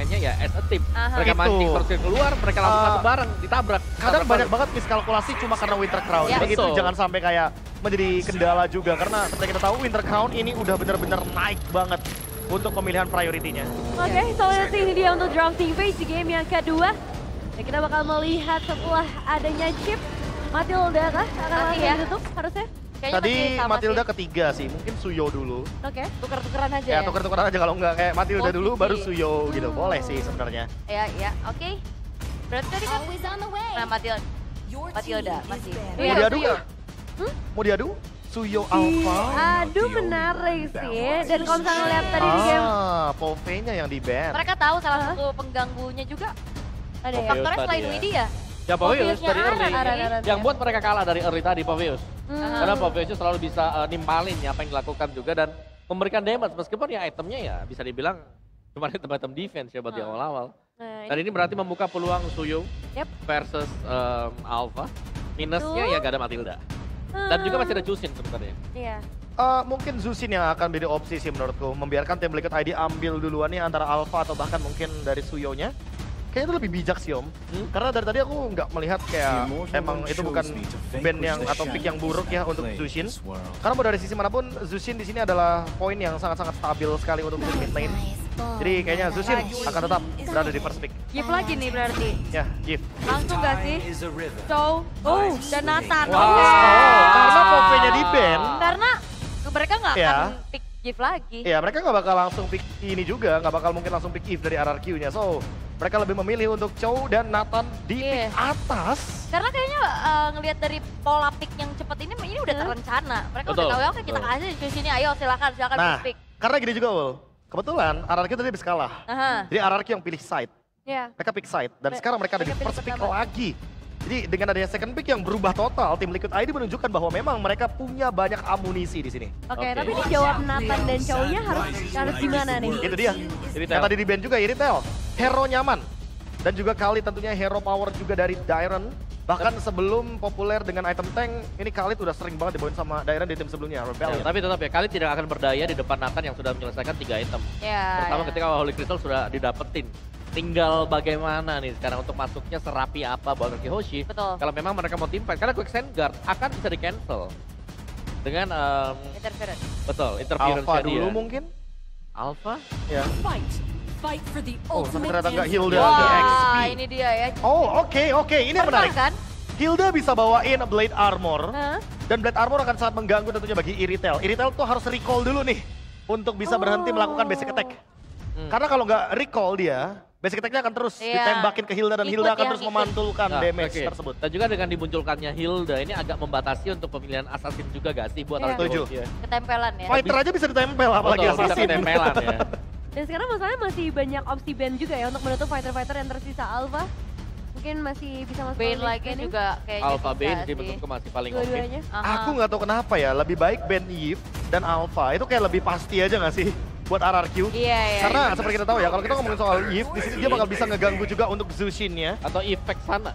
mainnya ya as a team. Mereka Itu. mancing terus keluar, mereka langsung satu bareng, ditabrak. Kadang banyak banget miskalkulasi cuma karena Winter Crown. Ya, Jadi itu betul. jangan sampai kayak menjadi kendala juga. Karena seperti kita tahu Winter Crown ini udah bener-bener naik banget untuk pemilihan prioritinya. Oke, so nanti ini dia untuk drafting phase di game yang kedua. Dan kita bakal melihat setelah adanya chip, Matilda kah akan Nanti langsung ya. ditutup harusnya? Kayaknya Tadi masih sama Matilda sih. ketiga sih, mungkin Suyo dulu. Oke. Tuker-tukeran aja Ya ya. tuker-tukeran aja kalau enggak kayak Matilda dulu Posisi. baru Suyo gitu. Boleh sih sebenarnya. Ya, oke. Berarti tadi kan nah Matilda masih. Mau Iya, diadu Suyo. nggak? Mau diadu? Suyo Alpha. Aduh menarik sih. Dan kalau misalnya lihat tadi di game, Pove-nya yang di ban. Mereka tahu salah satu pengganggunya juga ada ya? faktornya tadi selain ya. Widya ya. Ya Poveus Obviously dari early. Aran. Yang buat mereka kalah dari early tadi Poveus. Hmm. Karena Poveus itu selalu bisa nimpalin ya apa yang dilakukan juga dan memberikan damage. Meskipun ya itemnya ya bisa dibilang cuma item-item defense ya buat di awal-awal. Nah, Dan ini berarti membuka peluang Suyo Yep. versus Alpha. Minusnya Betul. ya gak ada Matilda. Dan juga masih ada Jusin sebenarnya. Iya. Mungkin Zusin yang akan menjadi opsi sih menurutku. Membiarkan tim Liquid ID ambil duluan nih antara Alpha atau bahkan mungkin dari Suyonya. Kayaknya itu lebih bijak sih Om. Karena dari tadi aku nggak melihat kayak emang itu bukan band yang atau pick yang buruk ya untuk Zushin. Karena mau dari sisi manapun Zushin di sini adalah poin yang sangat-sangat stabil sekali untuk mid lane. Jadi kayaknya Zushin akan tetap berada di first pick. Gift lagi nih berarti. Ya, give. Langsung gak sih? So, dan Nathan. Oh, karena Pove-nya di ban. Karena mereka nggak Ya. akan pick gift lagi. Iya, mereka nggak bakal langsung pick ini juga, nggak bakal mungkin langsung pick Eve dari RRQ-nya. So, mereka lebih memilih untuk Chow dan Nathan di pick atas. Karena kayaknya ngelihat dari pola pick yang cepat ini udah terencana. Mereka Betul, udah tahu ya oke kita betul. kasih di sini ayo silakan Nah, pick. karena gini juga, Ul. Kebetulan RRQ tadi habis kalah. Aha. Jadi RRQ yang pilih side. Ya. Mereka pick side. Dan sekarang mereka ada di mereka pilih first pick pertama. lagi. Jadi dengan adanya second pick yang berubah total, tim Liquid ID menunjukkan bahwa memang mereka punya banyak amunisi di sini. Oke, Oke. tapi ini jawab Nathan dan Chow-nya harus gimana nih? Itu dia. Iritel. Yang tadi di band juga Iritel. Hero nyaman. Dan juga Khalid tentunya hero power juga dari Dairon. Bahkan sebelum populer dengan item tank, ini Khalid udah sering banget dibawain sama Dairon di tim sebelumnya, Ya, Rebellion. tapi tetap ya, kali tidak akan berdaya di depan Nathan yang sudah menyelesaikan 3 item. Ya. Pertama ya. ketika Holy Crystal sudah didapetin. Tinggal bagaimana nih sekarang untuk masuknya serapi apa buat Riki Hoshi. Betul. Kalau memang mereka mau teamfight, karena Quicksand Guard akan bisa di cancel. Dengan, Interference. betul, interference Alpha dulu mungkin? Alpha? Ya. Fight for the Oh, tapi ultimate ternyata nggak answer. Hilda, Wah, nggak XP. ini dia ya. Oh, oke. Ini yang Pernah menarik. kan? Hilda bisa bawain Blade Armor. Hah? Dan Blade Armor akan sangat mengganggu tentunya bagi Iritel. Iritel tuh harus recall dulu nih. Untuk bisa berhenti melakukan basic attack. Karena kalau nggak recall dia, basic attack-nya akan terus Iya. ditembakin ke Hilda. Dan Ikut Hilda akan ya, terus ikut. memantulkan Nah, damage oke. tersebut. Dan juga dengan dimunculkannya Hilda, ini agak membatasi untuk pemilihan assassin juga gak sih buat Iya. Riki Setuju. Hoshi ya? Ketempelan ya. Fighter aja bisa ditempel, apalagi Betul, bisa assassin. ketempelan ya. Dan sekarang masalahnya masih banyak opsi ban juga ya untuk menutup fighter-fighter yang tersisa Alpha. Mungkin masih bisa masuk Bane lagi lagi banning. juga kayaknya Alpha bisa Bane sih. sih menurutku masih paling oke. Dua-duanya. Aha. Aku nggak tahu kenapa ya, lebih baik band Eve dan Alpha. Itu kayak lebih pasti aja nggak sih buat RRQ? Iya. Karena seperti kita tahu ya, kalau kita ngomongin soal Eve, di sini dia bakal bisa ngeganggu juga untuk Zushin-nya. Atau efek sana.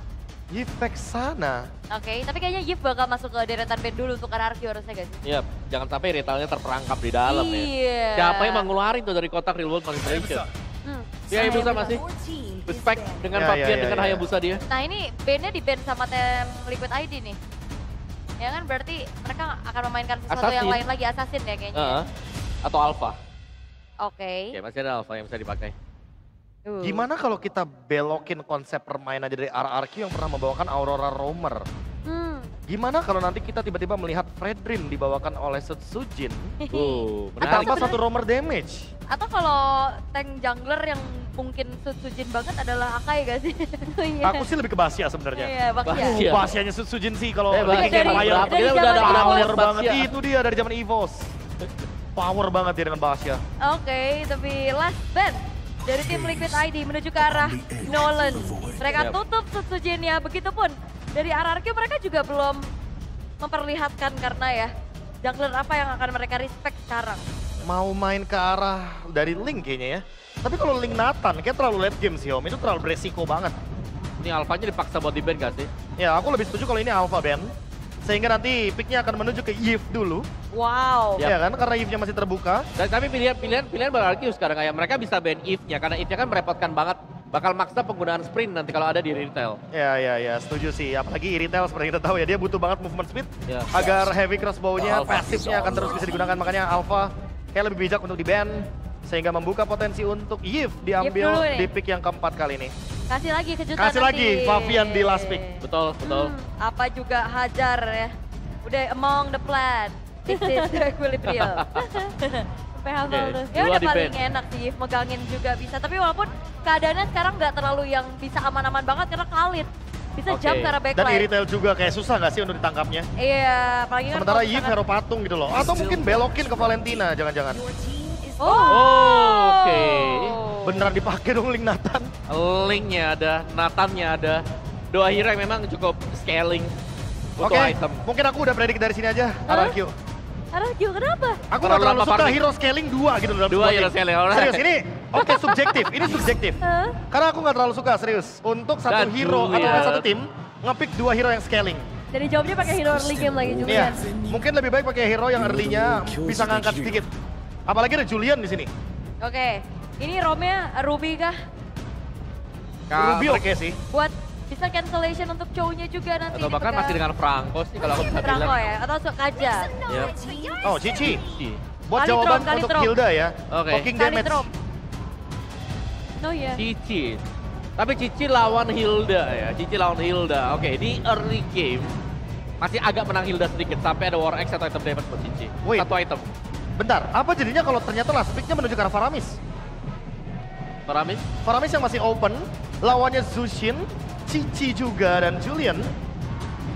Efek sana. Oke, tapi kayaknya Yves bakal masuk ke deretan band dulu untuk RRQ harusnya guys. Iya, jangan sampai retailnya terperangkap di dalam ya. Iya. Siapa yang mau ngeluarin tuh dari kotak real world manipulation? Ya Hayabusa masih. Respect dengan Fabian, dengan Hayabusa dia. Nah ini bandnya di band sama tim Liquid ID nih. Ya kan berarti mereka akan memainkan sesuatu yang Assassin. lain lagi, Assassin ya kayaknya. Heeh. Atau Alpha. Oke. Ya masih ada Alpha yang bisa dipakai. Gimana kalau kita belokin konsep permainan dari RRQ yang pernah membawakan Aurora Roamer? Gimana kalau nanti kita tiba-tiba melihat Fredrin dibawakan oleh Sujin Menarik. ditambah satu Roamer damage? Atau kalau tank jungler yang mungkin Sujin banget adalah Akai gak sih? Aku sih lebih ke Basia sebenarnya. Iya, Bakia. Bakia. Basianya Sujin sih kalau Bakia bikin dari- Empire. berapa? dari Dia udah ada zaman pengalaman Power Basia. banget, itu dia dari zaman EVOS. Power banget dia dengan Basia. Oke, tapi last band dari tim Liquid ID menuju ke arah Nolan. Mereka Yap. tutup Sujinnya, begitupun dari RRQ mereka juga belum memperlihatkan karena ya jungler apa yang akan mereka respect sekarang. Mau main ke arah dari Link kayaknya ya. Tapi kalau Link Nathan kayak terlalu late game sih Om, itu terlalu beresiko banget. Ini Alphanya dipaksa buat di ban gak sih? Ya aku lebih setuju kalau ini Alpha Ben. Sehingga nanti picknya akan menuju ke Yves dulu. Wow. Ya kan, karena Yves-nya masih terbuka. Dan tapi pilihan berarti sekarang kayak mereka bisa ban Eve-nya karena Eve-nya kan merepotkan banget. Bakal maksa penggunaan sprint nanti kalau ada di retail. Ya, setuju sih. Apalagi retail seperti kita tahu ya, dia butuh banget movement speed Ya. agar heavy crossbow-nya, pasifnya akan terus bisa digunakan. Makanya Alpha kayak lebih bijak untuk di-ban, sehingga membuka potensi untuk Yves diambil dulu nih. di pick yang keempat kali ini. Kasih lagi kejutan Kasih nanti. lagi Favian di last pick. Betul. Apa juga hajar ya. Udah among the plan. This is the equilibrium. Sampai hafal Oke. tuh. Ya Dua udah di paling ban. enak sih, megangin juga bisa. Tapi walaupun keadaannya sekarang nggak terlalu yang bisa aman-aman banget karena Khalid bisa Oke. jump ke arah Dan backline. retail juga kayak susah nggak sih untuk ditangkapnya? Iya, apalagi kan Sementara kalau Yves misalkan- hero patung gitu loh. Atau mungkin belokin ke Valentina, jangan-jangan. Oh, oke. Beneran dipakai dong link Nathan. Linknya ada, Nathannya ada. Dua hero yang memang cukup scaling. Butuh Oke, item. mungkin aku udah predik dari sini aja, RRQ. Aragio kenapa? Aku Terlalu nggak terlalu lama suka farming. hero scaling 2 gitu dalam Dua sebuah hero game. scaling, alright. Serius, ini oke subjektif, ini subjektif. Karena aku nggak terlalu suka, serius. Untuk satu Dan hero atau Julian. satu tim, nge-pick 2 hero yang scaling. Jadi jawabnya pakai hero early game lagi juga Iya, kan? mungkin lebih baik pakai hero yang early-nya bisa ngangkat sedikit. Apalagi ada Julian di sini. Oke, ini romnya Ruby kah? Ruby oke sih. Buat bisa cancellation untuk cownya juga nanti. Atau bahkan masih dengan Franco sih kalau aku bisa Franco bilang. ya, atau Kaja. Yep. Oh, Cici. Buat Kalitron, jawaban untuk Kalitron. Hilda ya. Oke. Talking damage. Kalitron. No ya. Cici. Tapi Cici lawan Hilda ya. Cici lawan Hilda. Oke, di early game masih agak menang Hilda sedikit sampai ada War X atau item damage buat Cici. Wait. Satu item. Bentar, apa jadinya kalau ternyata last pick-nya menuju ke arah Faramis? Paramis. Faramis yang masih open, lawannya Zushin, Cici juga, dan Julian.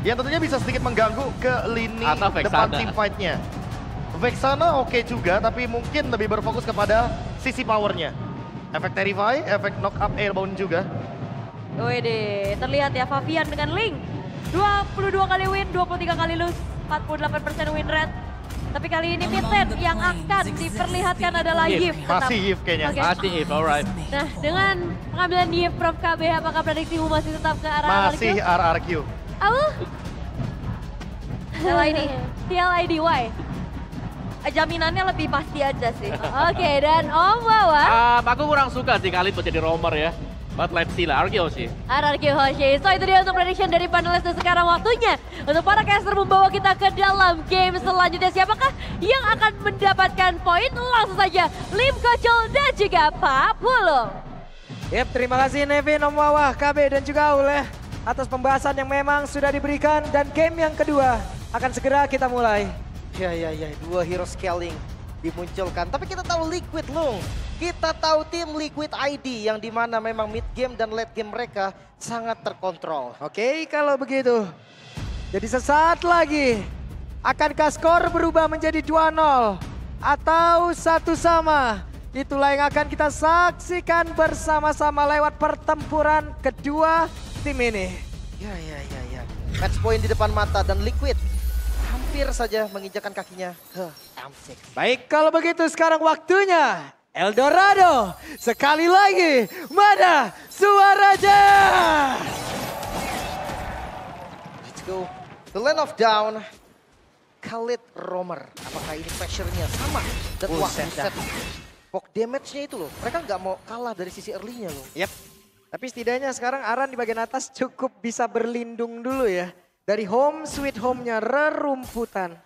Yang tentunya bisa sedikit mengganggu ke lini Atau depan Vexana. team fight-nya. Vexana oke juga, tapi mungkin lebih berfokus kepada sisi powernya. Efek Terrify, efek knock up airbound juga. Wede, terlihat ya Favian dengan Link. 22 kali win, 23 kali lose, 48% win rate. Tapi kali ini mid lane yang akan diperlihatkan adalah Yves. Yves. Masih Yves kayaknya. Oke. Masih if, alright. Nah, dengan pengambilan Yves Prof KB, apakah prediksimu masih tetap ke arah Masih Aragio? RRQ. Setelah ini, TLID, why? jaminannya lebih pasti aja sih. Oke, dan Om Wawa, Aku kurang suka sih kali buat jadi roamer ya. But let's see lah, Argio sih. Aragio Hoshi. So itu dia untuk prediction dari panelis, dan sekarang waktunya untuk para caster membawa kita ke dalam game selanjutnya. Siapakah yang akan mendapatkan poin? Langsung saja, Lim Kocol dan juga Pak Pulung. Yep, terima kasih Nevin, Om Wawah, KB dan juga Aul ya, atas pembahasan yang memang sudah diberikan, dan game yang kedua akan segera kita mulai. Ya, dua hero scaling dimunculkan. Tapi kita tahu Liquid Lung. Kita tahu tim Liquid ID yang dimana memang mid game dan late game mereka sangat terkontrol. Oke, kalau begitu. Jadi sesaat lagi, akankah skor berubah menjadi 2-0 atau 1-1? Itulah yang akan kita saksikan bersama-sama lewat pertempuran kedua tim ini. Ya. Match point di depan mata dan Liquid hampir saja menginjakan kakinya ke M6. Baik, kalau begitu sekarang waktunya Eldorado. Sekali lagi, mana suaranya? Let's go. The Land of Down. Khalid Romer. Apakah ini pressure-nya sama? Dan wah, Buset set. Poke damage-nya itu loh. Mereka nggak mau kalah dari sisi early-nya loh. Yep. Tapi setidaknya sekarang Aran di bagian atas cukup bisa berlindung dulu ya. Dari home sweet home-nya rerumputan.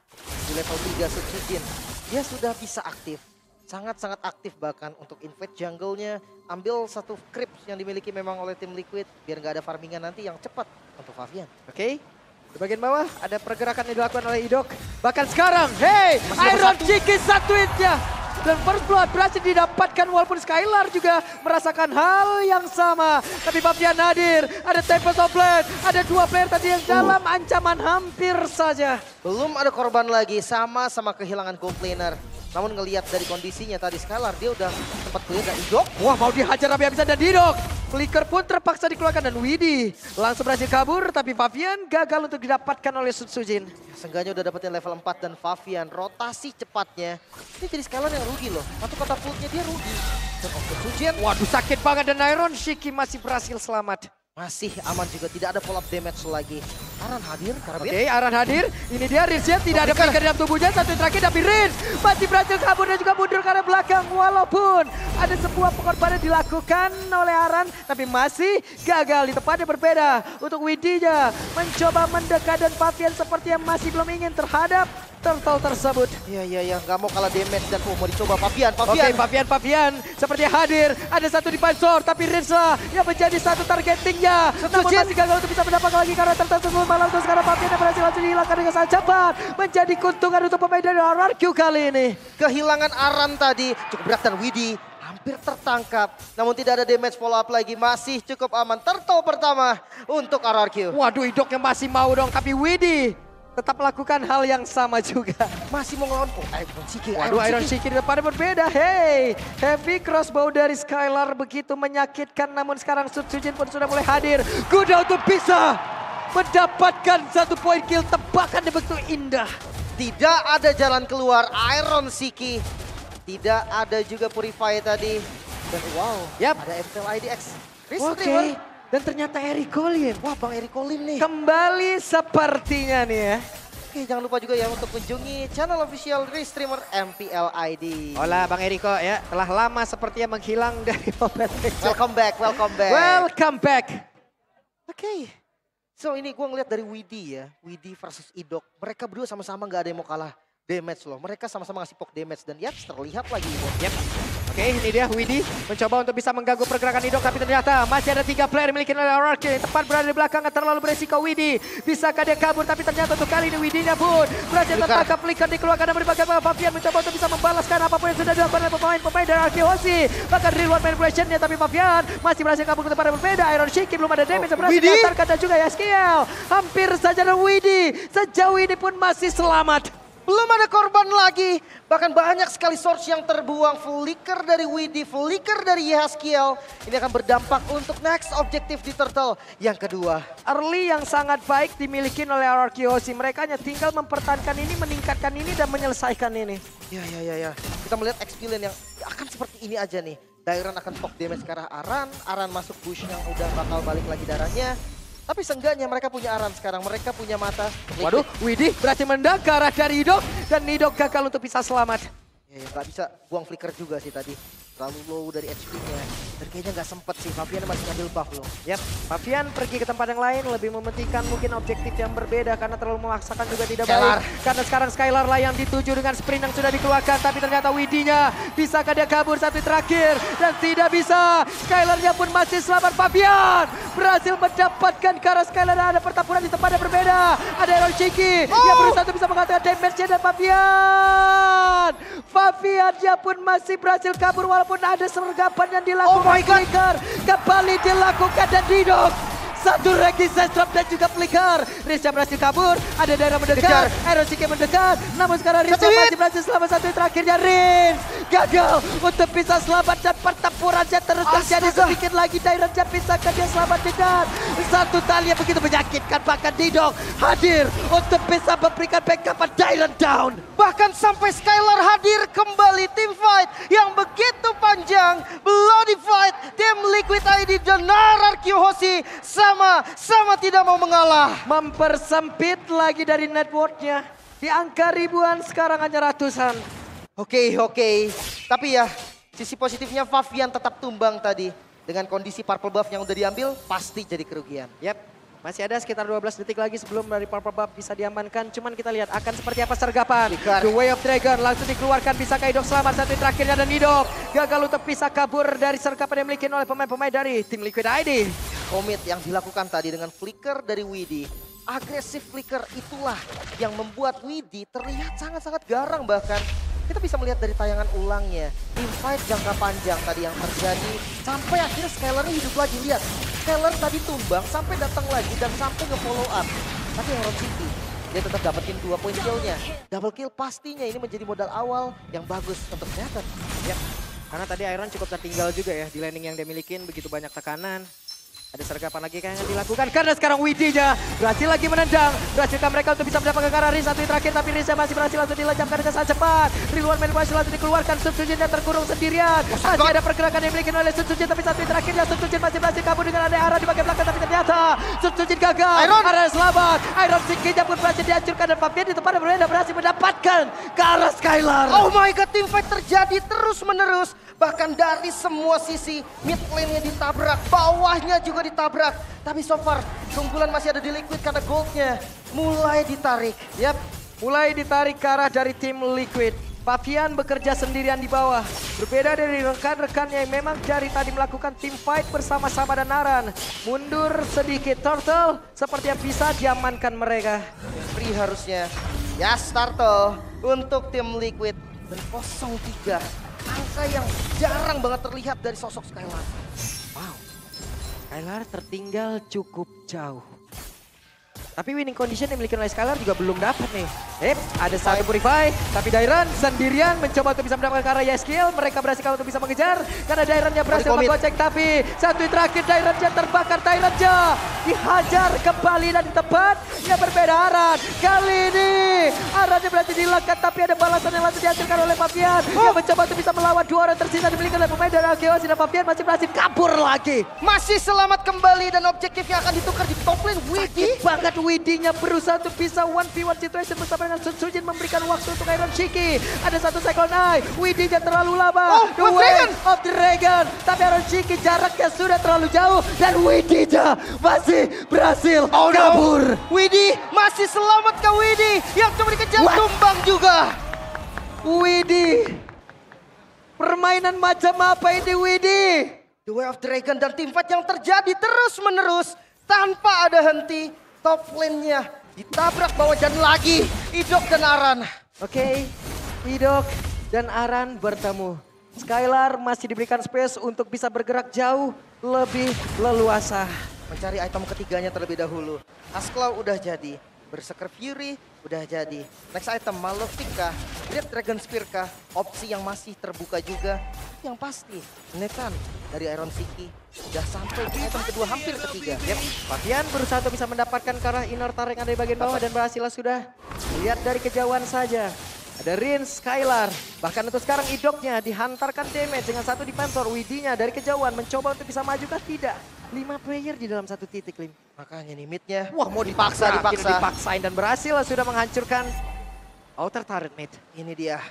Di level 3 Sujin, dia sudah bisa aktif. Sangat-sangat aktif bahkan untuk invade jungle-nya. Ambil satu creep yang dimiliki memang oleh tim Liquid. Biar nggak ada farmingan nanti yang cepat untuk Favian. Oke. Di bagian bawah ada pergerakan yang dilakukan oleh Idok. Bahkan sekarang, hey, Iron Cheeky satu hit-nya. Dan first blood berhasil didapatkan walaupun Skylar juga merasakan hal yang sama. Tapi Favian hadir, ada Tempest of Blade, ada dua player tadi yang dalam ancaman hampir saja. Belum ada korban lagi, sama-sama kehilangan gold laner. Namun ngelihat dari kondisinya tadi Skylar, dia udah sempat clear dan Idok. Wah, mau dihajar habis-habisan dan Didok. Flicker pun terpaksa dikeluarkan dan Widi langsung berhasil kabur. Tapi Favian gagal untuk didapatkan oleh Sujin. Seenggaknya udah dapetin level 4 dan Favian rotasi cepatnya. Ini jadi Skylar yang rugi loh. Satu katapultnya dia rugi. Dan Sujin. Waduh, sakit banget dan Iron Shiki masih berhasil selamat. Masih aman juga, tidak ada follow up damage lagi. Aran hadir, Karabin. Oke, Aran hadir. Ini dia Rinsian, tidak ada flicker dalam tubuhnya. Satu terakhir tapi Rins masih berhasil kabur dan juga mundur ke arah belakang. Walaupun ada sebuah pengorbanan dilakukan oleh Aran, tapi masih gagal. Di tempatnya berbeda untuk Widinya. Mencoba mendekat dan Favian sepertinya masih belum ingin terhadap turtle tersebut. Iya, nggak mau kalah damage dan mau dicoba Favian. Oke, Favian sepertinya hadir. Ada satu di Pansor, tapi Rins lah yang menjadi satu targetingnya. Namun masih gagal untuk bisa mendapatkan lagi karena turtle tersebut. Malah untuk sekarang Favian yang berhasil langsung dihilangkan dengan sangat cepat. Menjadi keuntungan untuk pemain dari RRQ kali ini. Kehilangan Aran tadi cukup berat dan Widi hampir tertangkap. Namun tidak ada damage follow up lagi, masih cukup aman. Turtle pertama untuk RRQ. Waduh, Idoknya masih mau dong, tapi Widi tetap melakukan hal yang sama juga. Masih mau ngelawan Iron Shiki. Waduh, Iron Shiki di depannya berbeda. Hey, heavy crossbow dari Skylar begitu menyakitkan. Namun sekarang Sutsujin pun sudah mulai hadir. Kuda untuk bisa mendapatkan satu poin kill. Tebakan yang begitu indah. Tidak ada jalan keluar Iron Shiki. Tidak ada juga Purify tadi. Dan wow, ada MTL IDX. Oke. Dan ternyata Eric Colin. Wah, Bang Eric Colin nih. Kembali sepertinya nih ya. Oke, jangan lupa juga ya untuk kunjungi channel official Restreamer MPL ID. Hola Bang Eriko ya, telah lama sepertinya menghilang dari Mobile Legends. Welcome back. Oke. So ini gue ngeliat dari Widi ya. Widi versus Idok. Mereka berdua sama-sama gak ada yang mau kalah damage loh. Mereka sama-sama ngasih poke damage dan ya terlihat lagi. Oke, ini dia Widi mencoba untuk bisa mengganggu pergerakan Idok, tapi ternyata masih ada 3 player miliki oleh RRQ yang tepat berada di belakang, terlalu beresiko Widi. Bisakah dia kabur, tapi ternyata untuk kali ini Widinya pun berhasil tertangkap, flicker dikeluarkan namun dibakar Favian mencoba untuk bisa membalaskan apapun yang sudah dilakukan oleh pemain dari RRQ Hoshi. Bahkan reward manipulationnya, tapi Favian masih berhasil kabur ke tempat yang berbeda. Iron Shiki belum ada damage yang berhasil diantarkan dan juga Yaskiel. Hampir saja ada Widi, sejauh ini pun masih selamat. Belum ada korban lagi. Bahkan banyak sekali source yang terbuang. Flicker dari Widi, flicker dari Yaskiel. Ini akan berdampak untuk next objektif di Turtle yang kedua. Early yang sangat baik dimiliki oleh RRQ Hoshi. Mereka hanya tinggal mempertahankan ini, meningkatkan ini, dan menyelesaikan ini. Ya. Kita melihat X-Billion yang akan seperti ini aja nih. Dairon akan poke damage ke arah Aran. Aran masuk bush yang udah bakal balik lagi darahnya. Tapi seenggaknya mereka punya Aran sekarang, mereka punya mata. Waduh, Widi berhasil menendang ke arah dari Idok dan Idok gagal untuk bisa selamat. Ya, gak bisa buang flicker juga sih tadi. Terlalu low dari HP-nya. Dan kayaknya gak sempet sih, Favian masih ngambil buff loh. Yap, Favian pergi ke tempat yang lain, lebih mementingkan mungkin objektif yang berbeda karena terlalu memaksakan juga tidak baik. Karena sekarang Skylar lah yang dituju dengan sprint yang sudah dikeluarkan, tapi ternyata Widinya bisakah dia kabur satu terakhir dan tidak bisa. Skylarnya pun masih selamat. Favian berhasil mendapatkan ke arah Skylar dan ada pertempuran di tempat yang berbeda. Ada Iron Shiki yang berusaha untuk bisa mengatakan damage-nya dan Faviannya pun masih berhasil kabur walaupun ada sergapan yang dilakukan. Flicker kembali dilakukan dan Didok. Satu resistance drop dan juga flicker. Rizya berhasil kabur, ada daerah mendekat, Iron Shiki mendekat. Namun sekarang Rizya masih berhasil selamat satu terakhirnya. Rin gagal untuk bisa selamat dan pertempurannya terus terjadi sedikit lagi. Dairon bisakah dia selamat dengan satu tali yang begitu menyakitkan. Bahkan Didok hadir untuk bisa memberikan backup Dairon down. Bahkan sampai Skylar hadir kembali, tim fight yang begitu panjang. Bloody fight, tim Liquid ID dan RRQ Hoshi sama tidak mau mengalah. Mempersempit lagi dari networknya. Di angka ribuan sekarang hanya ratusan. Oke. Tapi ya sisi positifnya Favian tetap tumbang tadi. Dengan kondisi purple buff yang udah diambil pasti jadi kerugian. Yap. Masih ada sekitar 12 detik lagi sebelum dari purple buff bisa diamankan. Cuman kita lihat akan seperti apa sergapan. The Way of Dragon langsung dikeluarkan. Bisakah Idok selamat satu terakhirnya dan Idok gagal untuk bisa kabur dari sergapan yang dimiliki oleh pemain-pemain dari tim Liquid ID. Commit yang dilakukan tadi dengan flicker dari Widi. Agresif flicker itulah yang membuat Widi terlihat sangat-sangat garang bahkan. Kita bisa melihat dari tayangan ulangnya. Team fight jangka panjang tadi yang terjadi. Sampai akhirnya Skylar hidup lagi. Lihat, Skylar tadi tumbang sampai datang lagi dan sampai nge-follow up. Tapi Iron Shiki, dia tetap dapetin 2 poin kill-nya. Double kill pastinya ini menjadi modal awal yang bagus untuk Nether. Ya, karena tadi Iron cukup tertinggal juga ya di landing yang dia milikin. Begitu banyak tekanan. Ada sergapan lagi yang dilakukan karena sekarang Widinya berhasil lagi menendang. Berhasilkan mereka untuk bisa mendapatkan ke arah Riz satu terakhir, tapi Riznya masih berhasil langsung dilejamkan dengan sangat cepat. Reward manipulasi langsung dikeluarkan, Sutsujinnya terkurung sendirian. Masih ada pergerakan yang dimiliki oleh Sutsujin, tapi satu terakhirnya Sutsujin masih berhasil kabur dengan ada arah di bagian belakang, tapi ternyata ternyata Sutsujin gagal. Area selamat. Iron Chikinya pun berhasil dihancurkan dan Fabian di tempat yang berbeda berhasil mendapatkan ke arah Skylar. Oh my god, teamfight terjadi terus menerus. Bahkan dari semua sisi, mid lane-nya ditabrak, bawahnya juga ditabrak. Tapi so far, keunggulan masih ada di Liquid karena goldnya mulai ditarik. Yap, mulai ditarik ke arah dari tim Liquid. Fabian bekerja sendirian di bawah. Berbeda dari rekan-rekannya yang memang dari tadi melakukan team fight bersama-sama dan Naran. Mundur sedikit Turtle, seperti yang bisa diamankan mereka. Free harusnya. Ya, Turtle untuk tim Liquid. Dan 0-3. Angka yang jarang banget terlihat dari sosok Skylar. Wow, Skylar tertinggal cukup jauh. Tapi winning condition yang dimiliki oleh Skylar juga belum dapat nih. Ada satu Purify, tapi Dairan sendirian mencoba untuk bisa mendapatkan ke arah Yeskiel. Mereka berhasil untuk bisa mengejar, karena Dairannya berhasil menggocek. Tapi satu terakhir Dairannya terbakar, Dairannya dihajar kembali dan di tempat yang berbeda Aran. Kali ini Arannya berhasil dilekat, tapi ada balasan yang langsung dihasilkan oleh Fabian. Yang mencoba untuk bisa melawan dua orang tersisa dimiliki oleh pemain dari Alkeos. Dan Fabian masih berhasil kabur lagi. Masih selamat kembali dan objektif yang akan ditukar di top lane. Sakit banget Widinya berusaha untuk bisa 1v1 situation bersama dengan Sutsujin memberikan waktu untuk Iron Shiki. Ada satu Cyclone Eye, Widinya terlalu lama. The Way of the Dragon. Tapi Iron Shiki jaraknya sudah terlalu jauh dan Widinya masih berhasil kabur. Widi masih selamat ke Widi yang coba dikejar tumbang juga. Widi, permainan macam apa ini Widi? The Way of Dragon dan teamfight yang terjadi terus menerus tanpa ada henti. Top lane-nya ditabrak bawah dan lagi Idok dan Aran. Oke, Idok dan Aran bertemu. Skylar masih diberikan space untuk bisa bergerak jauh lebih leluasa. Mencari item ketiganya terlebih dahulu. Asklaw udah jadi. Berserker Fury udah jadi. Next item Malefica, Great Dragon Spear kah? Opsi yang masih terbuka juga. Yang pasti Nathan dari Iron Shiki udah sampai di item kedua hampir ketiga. Yep. Fabian berusaha untuk bisa mendapatkan ke arah inner turret yang ada di bagian bawah dan berhasil sudah. Lihat dari kejauhan saja. Ada Rin, Skylar. Bahkan untuk sekarang Idoknya dihantarkan damage dengan satu defensor. Widinya dari kejauhan mencoba untuk bisa maju kah? Tidak. 5 player di dalam satu titik, Lim. Makanya nih midnya. Wah, mau dipaksain dan berhasil sudah menghancurkan outer turret mid. Ini dia.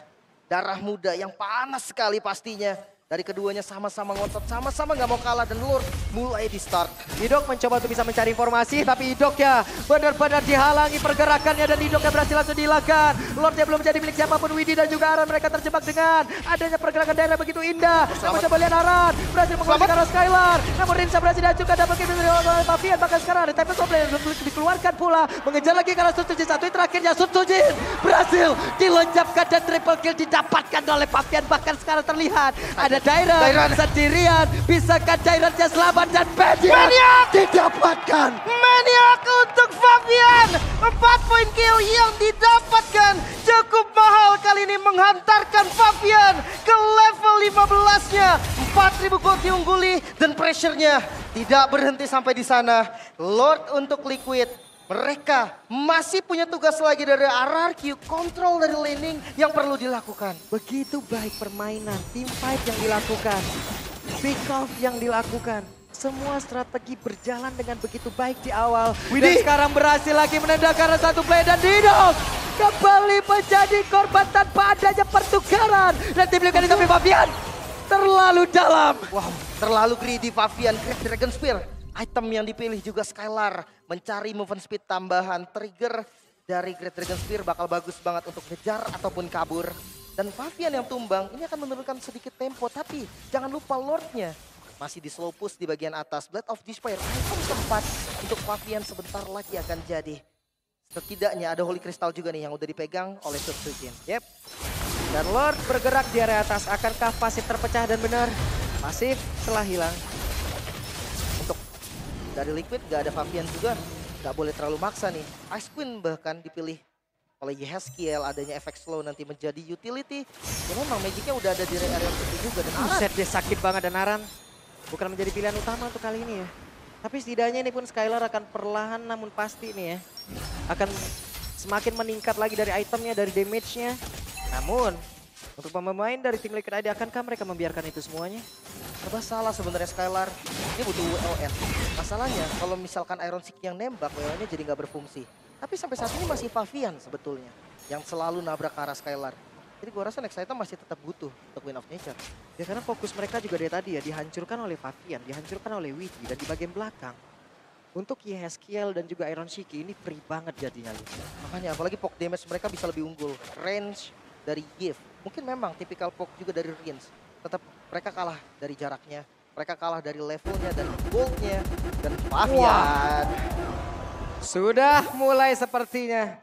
Darah muda yang panas sekali pastinya. Dari keduanya sama-sama ngotot, sama-sama nggak mau kalah dan Lord mulai di start. Idok mencoba untuk bisa mencari informasi, tapi Idoknya benar-benar dihalangi pergerakannya dan Idoknya berhasil langsung dihilangkan. Lordnya belum menjadi milik siapapun, Widi dan juga Aran mereka terjebak dengan adanya pergerakan daerah begitu indah. Namun coba lihat Aran berhasil mengeluarkan arah Skylar. Namun Rinsa berhasil dihancurkan dapat kita oleh Fabian. Bahkan sekarang ada Tempest of Blade yang dikeluarkan pula. Mengejar lagi ke arah Sutsujin. Satu terakhirnya Sutsujin berhasil dilenyapkan dan triple kill didapatkan oleh Fabian. Bahkan sekarang terlihat ada Dairan sendirian, bisakah Dairannya selamat dan Maniac didapatkan. Maniac untuk Fabian, 4 poin kill yang didapatkan cukup mahal kali ini menghantarkan Fabian ke level 15-nya. 4.000 gold diungguli dan pressure-nya tidak berhenti sampai di sana. Lord untuk Liquid. Mereka masih punya tugas lagi dari RRQ, kontrol dari laning yang perlu dilakukan. Begitu baik permainan, team fight yang dilakukan, pick off yang dilakukan. Semua strategi berjalan dengan begitu baik di awal. Dan sekarang berhasil lagi menendangkan satu play dan Didok kembali menjadi korban tanpa adanya pertukaran. Dan tim Liquid tapi Fabian terlalu dalam. Wow, terlalu greedy Fabian. Great Dragon Spear. Item yang dipilih juga Skylar, mencari movement speed tambahan, trigger dari Great Dragon Spear bakal bagus banget untuk ngejar ataupun kabur. Dan Fabian yang tumbang, ini akan menurunkan sedikit tempo, tapi jangan lupa Lordnya masih di slow push di bagian atas. Blade of Despair, item keempat untuk Fabian sebentar lagi akan jadi. Setidaknya ada Holy Crystal juga nih yang udah dipegang oleh Sutsujin. Yep. Dan Lord bergerak di area atas, akankah pasif terpecah dan benar? Pasif telah hilang. Dari Liquid gak ada Fabian juga, gak boleh terlalu maksa nih. Ice Queen bahkan dipilih oleh Yeskiel, adanya efek slow nanti menjadi utility. Ya memang magicnya udah ada di area itu juga. Dan Buset, dia sakit banget dan Aran bukan menjadi pilihan utama untuk kali ini ya. Tapi setidaknya ini pun Skylar akan perlahan namun pasti nih ya. Akan semakin meningkat lagi dari itemnya, dari damage-nya. Namun untuk pemain dari tim Liquid ID, akankah mereka membiarkan itu semuanya? serba salah sebenarnya Skylar. Dia butuh WLN. Masalahnya kalau misalkan Iron Sick yang nembak, WLN-nya jadi nggak berfungsi. Tapi sampai saat ini masih Favian sebetulnya yang selalu nabrak ke arah Skylar. Jadi gua rasa Next Item masih tetap butuh untuk Win of Nature. Ya karena fokus mereka juga dari tadi ya dihancurkan oleh Favian, dihancurkan oleh Widi, dan di bagian belakang untuk Yeskiel dan juga Iron Shiki ini free banget jadinya. Makanya apalagi poke damage mereka bisa lebih unggul. Range dari Gift. Mungkin memang tipikal poke juga dari Rins. Tetap mereka kalah dari jaraknya. Mereka kalah dari levelnya, dari goldnya. Dan Favian. Sudah mulai sepertinya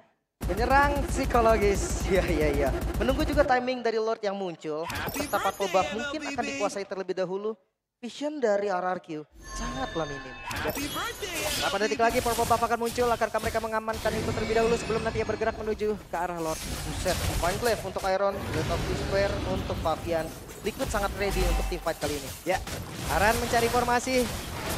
menyerang psikologis. Iya. Menunggu juga timing dari Lord yang muncul. Serta Purple Buff mungkin akan dikuasai terlebih dahulu. Vision dari RRQ sangatlah minim. Berapa detik lagi Purple Buff akan muncul. Akankah mereka mengamankan itu terlebih dahulu sebelum nanti bergerak menuju ke arah Lord? Buset, Fine Glaive untuk Iron, Blade of Despair untuk Favian. Liquid sangat ready untuk teamfight kali ini. Ya, Aran mencari formasi.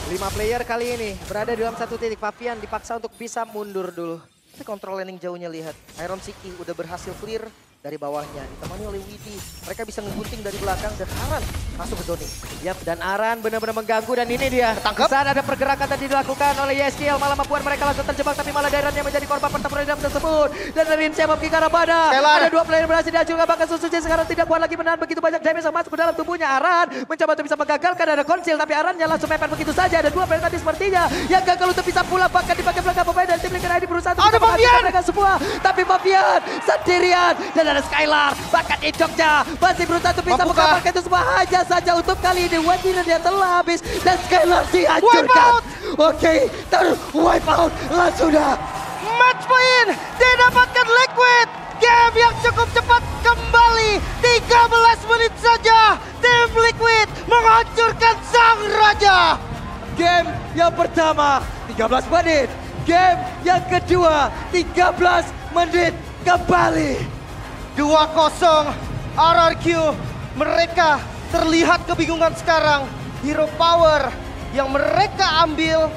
5 player kali ini berada dalam satu titik. Favian dipaksa untuk bisa mundur dulu. Tapi kontrol landing jauhnya lihat. Iron Siki udah berhasil clear dari bawahnya. Ditemani oleh Widi. Mereka bisa ngegunting dari belakang dan Aran masuk ke zoning. Yap, dan Aran benar-benar mengganggu dan ini dia. Tertangkap. Saat ada pergerakan tadi dilakukan oleh Yeskiel malah membuat mereka langsung terjebak. Tapi malah Darren yang menjadi korban pertempuran tersebut. Dan dari siapa ke arah pada. Ada 2 player berhasil dihancurkan. Bahkan Susuji sekarang tidak kuat lagi menahan begitu banyak damage yang masuk ke dalam tubuhnya. Aran mencoba untuk bisa menggagalkan ada konsil. Tapi Arannya langsung mepet begitu saja. Ada 2 player tadi sepertinya yang gagal untuk bisa pulang. Bahkan di bagian belakang pemain dan tim Liquid ID berusaha untuk menghancurkan mereka semua. Tapi Favian sendirian. Dan ada Skylar. Bahkan Idoknya masih berusaha untuk bisa mengamankan itu semua. Hanya saja untuk kali ini Wadina dia telah habis. Dan Skylar dihancurkan. Oke, wipe out lah sudah. Match point didapatkan Liquid. Game yang cukup cepat kembali. 13 menit saja. Tim Liquid menghancurkan sang raja. Game yang pertama 13 menit. Game yang kedua 13 menit kembali. 2-0 RRQ. Mereka terlihat kebingungan sekarang. Hero power yang mereka ambil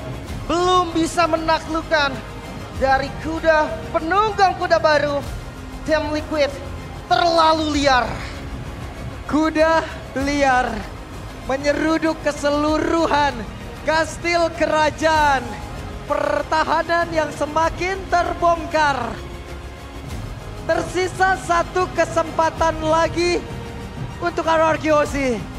belum bisa menaklukkan dari kuda penunggang kuda baru. Tim Liquid terlalu liar. Kuda liar menyeruduk keseluruhan kastil kerajaan. Pertahanan yang semakin terbongkar. Tersisa 1 kesempatan lagi untuk RRQ.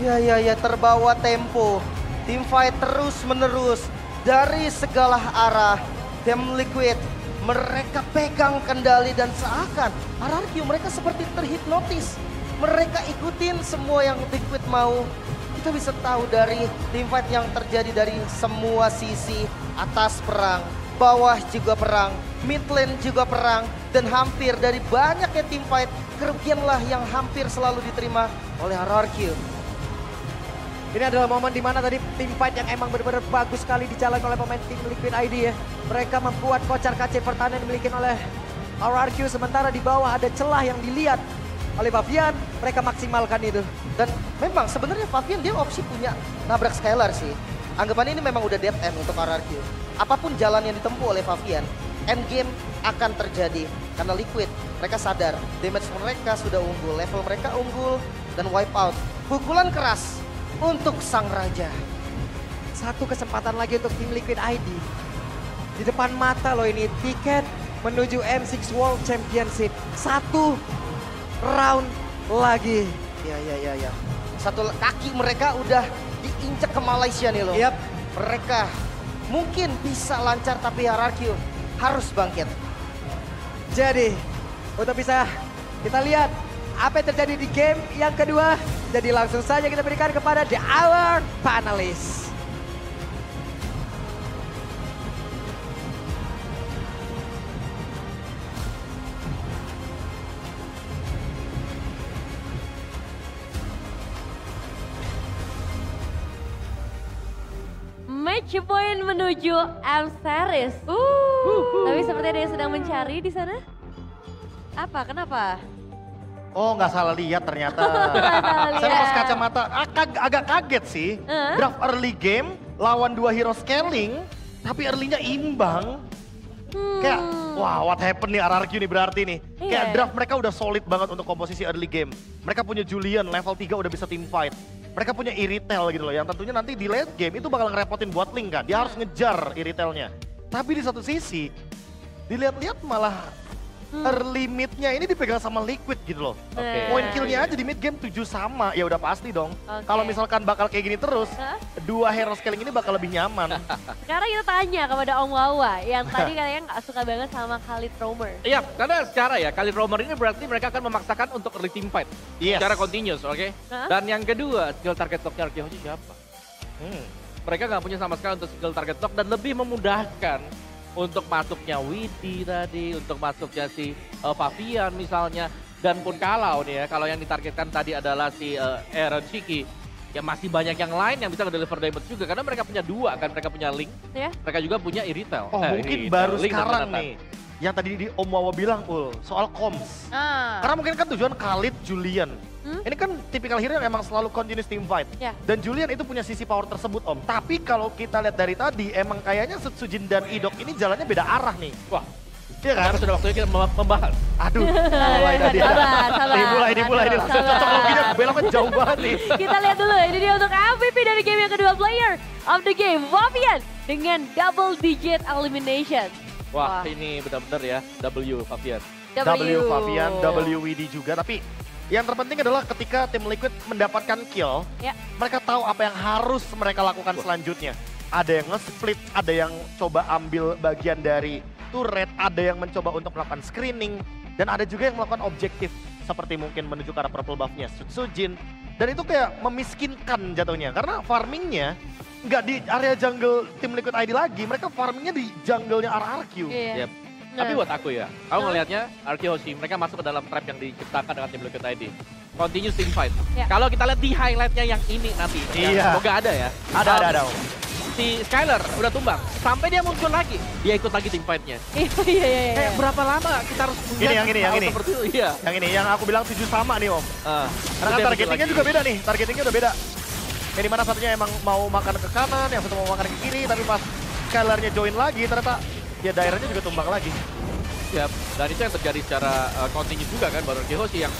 Ya, terbawa tempo. Team fight terus menerus dari segala arah. Tim Liquid mereka pegang kendali dan seakan RRQ mereka seperti terhipnotis. Mereka ikutin semua yang Liquid mau. Kita bisa tahu dari team fight yang terjadi dari semua sisi. Atas perang, bawah juga perang, mid lane juga perang. Dan hampir dari banyaknya team fight, kerugianlah yang hampir selalu diterima oleh RRQ. Ini adalah momen dimana tadi tim fight yang emang benar-benar bagus sekali dijalankan oleh pemain tim Liquid ID ya. Mereka membuat kocar-kacir pertahanan dimiliki oleh RRQ. Sementara di bawah ada celah yang dilihat oleh Favian. Mereka maksimalkan itu. Dan memang sebenarnya Favian dia opsi punya nabrak Skylar sih. Anggapan ini memang udah dead end untuk RRQ. Apapun jalan yang ditempuh oleh Favian, end game akan terjadi. Karena Liquid, mereka sadar damage mereka sudah unggul, level mereka unggul, dan wipe out. Pukulan keras untuk sang raja. 1 kesempatan lagi untuk tim Liquid ID. Di depan mata loh ini, tiket menuju M6 World Championship. 1 round lagi. Ya. 1 kaki mereka udah diinjak ke Malaysia nih loh. Yap. Mereka mungkin bisa lancar tapi RRQ harus bangkit. Jadi, untuk bisa kita lihat apa yang terjadi di game yang kedua. Jadi langsung saja kita berikan kepada the our panelists. Match point menuju M Series. Tapi seperti ada yang sedang mencari di sana. Apa? Kenapa? Oh, nggak salah lihat ternyata. Saya lepas kacamata. Agak kaget sih. Draft early game lawan 2 hero scaling, tapi early-nya imbang. Kayak, wah, what happened nih RRQ nih berarti nih. Kayak draft mereka udah solid banget untuk komposisi early game. Mereka punya Julian level 3 udah bisa team fight. mereka punya e-retail gitu loh, yang tentunya nanti di late game itu bakal ngerepotin buat Link kan. Dia harus ngejar e-retailnya. Tapi di satu sisi, dilihat-lihat malah early mid-nya ini dipegang sama Liquid gitu loh. Point kill-nya aja di mid game 7 sama, ya udah pasti dong. Kalau misalkan bakal kayak gini terus, dua hero scaling ini bakal lebih nyaman. Sekarang kita tanya kepada Om Wawa yang tadi katanya nggak suka banget sama Khalid Roamer. Iya, karena secara ya Khalid Roamer ini berarti mereka akan memaksakan untuk early team fight. Secara continuous, oke? Dan yang kedua, skill target lock-nya Arkehoshi siapa? Mereka nggak punya sama sekali untuk skill target lock dan lebih memudahkan untuk masuknya Widi tadi, untuk masuknya si Favian misalnya. Dan pun kalau nih ya, kalau yang ditargetkan tadi adalah si Aaron Chiki, ya masih banyak yang lain yang bisa nge-deliver damage juga. Karena mereka punya dua kan, mereka punya Link, mereka juga punya e-retail. Mungkin baru sekarang nih, yang tadi di Om Wawa bilang, soal comms. Karena mungkin kan tujuan Khalid, Julian. Ini kan tipikal hero yang emang selalu continuous team fight. Dan Julian itu punya sisi power tersebut Om. Tapi kalau kita lihat dari tadi, emang kayaknya Sujin dan Idok ini jalannya beda arah nih. Wah, iya kan? sudah waktunya kita membahas. Aduh, mulai tadi. Dimulai. Loginya beloknya jauh banget nih. Kita lihat dulu, ini dia untuk MVP dari game yang kedua, player of the game, Favian dengan double digit elimination. Wah, ini benar-benar ya, W Favian. W Favian, W Widi juga, tapi yang terpenting adalah ketika tim Liquid mendapatkan kill, mereka tahu apa yang harus mereka lakukan selanjutnya. Ada yang nge-split, ada yang coba ambil bagian dari turret, ada yang mencoba untuk melakukan screening, dan ada juga yang melakukan objektif, seperti mungkin menuju ke arah purple buff-nya Sujin. Dan itu kayak memiskinkan jatuhnya, karena farmingnya nggak di area jungle tim Liquid ID lagi, mereka farmingnya di jungle-nya RRQ. Tapi buat aku ya, aku ngelihatnya Arkehoshi mereka masuk ke dalam trap yang diciptakan dengan tim Liquid ID. Continuous team fight. Kalau kita lihat di highlightnya yang ini nanti, semoga ada ya. Ada. Si Skylar udah tumbang, sampai dia muncul lagi, dia ikut lagi team fight-nya. Iya. Kayak berapa lama kita harus yang ini. Seperti itu, iya. Yang ini, yang aku bilang 7 sama nih Om. Karena kan targetingnya juga beda nih, targetingnya udah beda. Yang dimana satunya emang mau makan ke kanan, yang satu mau makan ke kiri, tapi pas Skylarnya join lagi, ternyata ya daerahnya juga tumbang lagi. Dan itu yang terjadi secara kontinu juga kan, baru Arkehoshi yang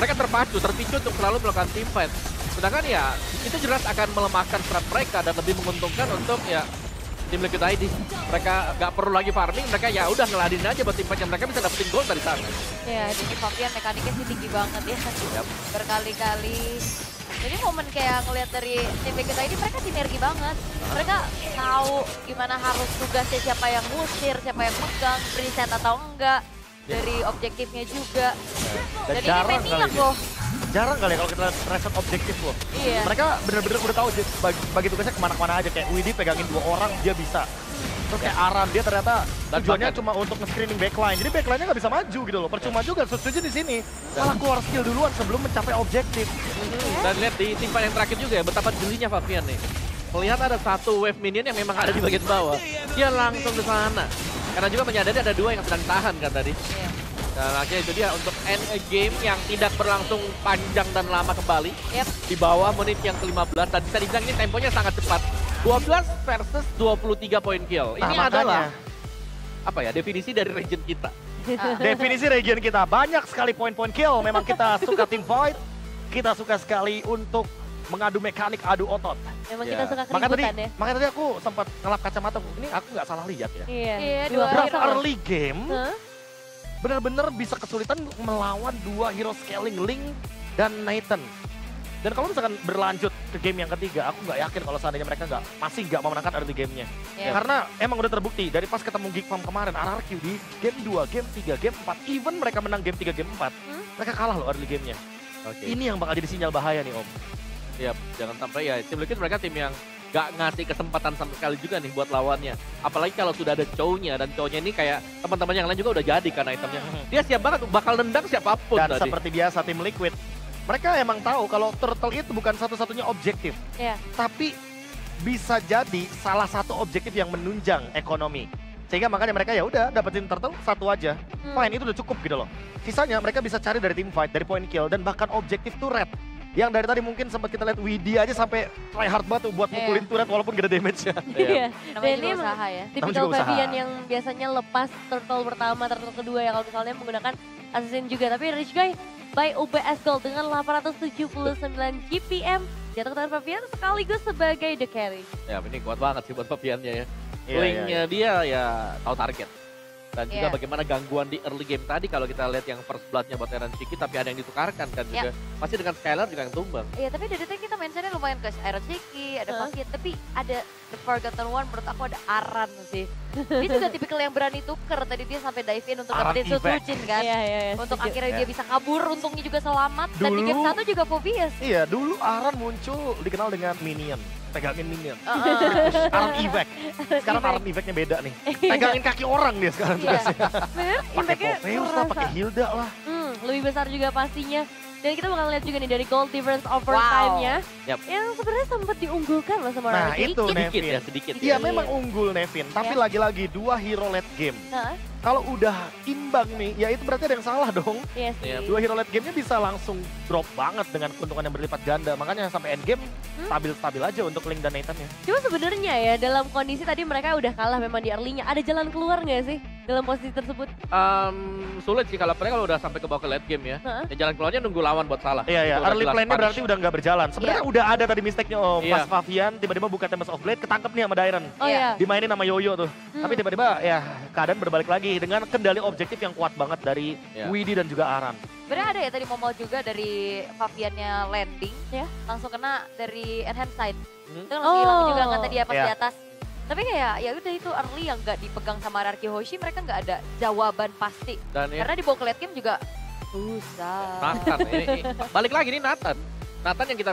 mereka terpicu untuk selalu melakukan team fight. Sedangkan ya itu jelas akan melemahkan strat mereka dan lebih menguntungkan untuk ya tim Liquid ID. Mereka nggak perlu lagi farming, mereka ya udah ngeladin aja buat tim fight yang mereka bisa dapetin gold dari sana. Ya, di Favian mekaniknya sih tinggi banget ya. Berkali-kali. Jadi momen kayak ngelihat dari tim Liquid ID mereka sinergi banget. Mereka tahu gimana harus tugasnya, siapa yang ngusir, siapa yang megang, preset atau enggak. Dari objektifnya juga. Dan ini maniak loh. Jarang kali kalau kita reset objektif loh. Mereka bener-bener udah tahu bagi tugasnya kemana-mana aja. Kayak Widi pegangin 2 orang dia bisa. Terus kayak Aram dia ternyata tujuannya cuma untuk nge-screening backline. Jadi backline-nya nggak bisa maju gitu loh. Percuma juga Sujin di sini. Malah keluar skill duluan sebelum mencapai objektif. Dan lihat di tim fight yang terakhir juga ya, betapa jelinya Favian nih. Melihat ada satu wave minion yang memang ada di bagian bawah. Dia langsung ke sana. Karena juga menyadari ada 2 yang sedang tahan kan tadi. Dan akhirnya itu dia untuk end a game yang tidak berlangsung panjang dan lama kembali. Di bawah menit yang ke-15 dan bisa dibilang ini temponya sangat cepat. 12 versus 23 poin kill. Ini adalah apa ya, definisi dari region kita. Definisi region kita, banyak sekali poin-poin kill. Memang kita suka team fight, kita suka sekali untuk mengadu mekanik, adu otot. Memang kita suka keributan ya. Makanya tadi aku sempat ngelap kacamata, ini aku nggak salah lihat ya. Dua early game, benar-benar bisa kesulitan melawan 2 hero scaling, Link dan Nathan. Dan kalau misalkan berlanjut ke game yang ketiga, aku nggak yakin kalau seandainya mereka masih nggak memenangkan early game-nya. Karena emang udah terbukti dari pas ketemu Geek Farm kemarin, RRQ di game 2, game 3, game 4, even mereka menang game 3, game 4, mereka kalah loh early game-nya. Ini yang bakal jadi sinyal bahaya nih Om. Jangan sampai ya tim Liquid mereka tim yang nggak ngasih kesempatan sama sekali juga nih buat lawannya. Apalagi kalau sudah ada Chow-nya, dan Chow-nya ini kayak teman-teman yang lain juga udah jadi kan itemnya. Dia siap banget bakal nendang siapapun dan tadi. Seperti biasa tim Liquid, mereka emang tahu kalau turtle itu bukan satu-satunya objektif. Tapi bisa jadi salah satu objektif yang menunjang ekonomi. Sehingga makanya mereka ya udah dapetin turtle satu aja. Fine, itu udah cukup gitu loh. Sisanya mereka bisa cari dari team fight, dari point kill, dan bahkan objektif turret. Yang dari tadi mungkin sempat kita lihat Widi aja sampai try hard banget tuh buat mukulin turret walaupun gak ada damage-nya. Dan ini usaha ya. Tipikal Favian yang biasanya lepas turtle pertama, turtle kedua ya kalau misalnya menggunakan assassin juga. Tapi Rich Guy by UBS Gold dengan 879 GPM Jatuh ke tangan Fabian sekaligus sebagai the carry. Ya ini kuat banget sih buat Fabiannya ya. Iya, Linknya dia ya tahu target. Dan juga Iya. bagaimana gangguan di early game tadi kalau kita lihat yang first blood-nya buat Iron Shiki tapi ada yang ditukarkan kan juga. Pasti dengan Skylar juga yang tumbang. Iya, tapi dari tadi kita mentionnya lumayan ke Iron Shiki, ada Fakir, tapi ada The Forgotten One, menurut aku ada Aran sih. Dia juga tipikal yang berani tuker, tadi dia sampai dive in untuk Aran dapetin Effect. Sujin kan. Iya, Untuk setuju. akhirnya dia bisa kabur, untungnya juga selamat. Dan di Dulu- game 1 juga Phobius. Iya, dulu Aran muncul dikenal dengan minion. Pegangin minion. Aran Effect. Sekarang Aran Effect-nya beda nih. Pegangin kaki orang dia sekarang Iya. tugasnya. Bener, Pakai impact-nya Popeus lah, terasa. pakai Hilda lah. Lebih besar juga pastinya. Dan kita bakal lihat juga nih dari goal difference Wow. overtime-nya. Yap. Yang sebenarnya sempat diunggulkan loh sama Nah, Rarky. itu Sedikit Nevin. ya, sedikit Iya ya. memang unggul Nevin, tapi Ya. lagi-lagi 2 hero late game. Nah, Kalau udah imbang nih, ya itu berarti ada yang salah dong. iya sih. Iya. 2 hero late game-nya bisa langsung drop banget dengan keuntungan yang berlipat ganda. Makanya sampai end game stabil-stabil aja untuk Link dan Nathan ya. Cuma sebenarnya ya dalam kondisi tadi mereka udah kalah memang di early-nya. Ada jalan keluar nggak sih dalam posisi tersebut? Sulit sih kalau mereka kalau udah sampai ke bawah ke late game ya. Heeh. Ya jalan keluarnya nunggu lawan buat salah. Iya, iya. Itu udah Early jelas plan-nya punish. berarti udah nggak berjalan. Sebenarnya udah ada tadi mistake-nya Iya. pas Fabian tiba-tiba buka Tempest of Blade, ketangkep nih sama Dairon. Oh iya. Dimainin sama Yoyo tuh. Tapi tiba-tiba ya keadaan berbalik lagi dengan kendali objektif yang kuat banget dari Iya. Widi dan juga Aran. Sebenarnya ada ya tadi momol juga dari Fabiannya landing, Ya. langsung kena dari enhance side. Hmm. Itu langsung hilang Oh. juga kan tadi ya pas Iya. di atas. Tapi kayak ya udah itu early yang nggak dipegang sama Rarky Hoshi, mereka nggak ada jawaban pasti. Dan ya, Karena dibawa ke late game juga susah. Nathan. Balik lagi nih Nathan. Nathan yang kita